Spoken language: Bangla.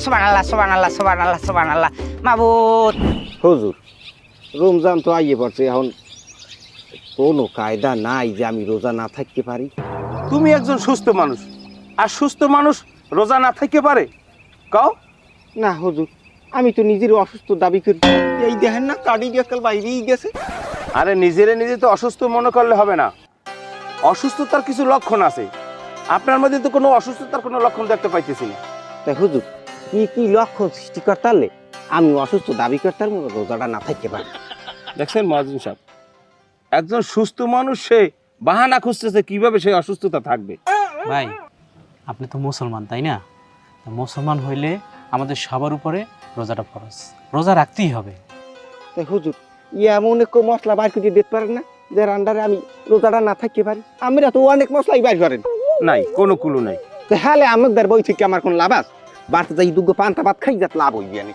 সুবহানাল্লাহ সুবহানাল্লাহ সুবহানাল্লাহ সুবহানাল্লাহ মাবুদ। হুজুর রমজান তো আইয়ে পড়ছে, এখন কোনো কায়দা নাই যে আমি রোজা না থাকতে পারি। তুমি একজন সুস্থ মানুষ, আর সুস্থ মানুষ রোজা না থাকতে পারে? কও। না হুজুর, আমি তো নিজের অসুস্থ দাবি করি। এই দেখেন না কাটি দিয়ে কাল বাইরেই গেছে। আরে নিজে তো অসুস্থ মনে করলে হবে না, অসুস্থতার কিছু লক্ষণ আছে। আপনার মধ্যে তো কোনো অসুস্থতার কোনো লক্ষণ দেখতে পাইতেছি না। তাই হুজুর কি কি লক্ষণ সৃষ্টি করতারলে আমি অসুস্থ দাবি করতার মতো রোজাটা না থাকতে পারি? দেখছেন মহাজন সাহেব, একজন সুস্থ মানুষ সে বাহানা খুঁজতেছে কিভাবে সে অসুস্থতা থাকবে। ভাই আপনি তো মুসলমান তাই না? তা মুসলমান হইলে আমাদের সবার উপরে রোজাটা ফরজ, রোজা রাখতেই হবে। তাই হুজুর এমন এক মশলা বাইর করে দিতে পারেন না যে রান্নারে আমি রোজাটা না থাকতে পারি? আমরা তো অনেক মশলাই বাইর করেন। নাই, কোনো কুলু নাই। তাহলে আমাদের বই থেকে আমার কোন লাভ আছে? বাড়তে যাই দুগো পান্তা ভাত খাই যাতে লাভ হইবে না।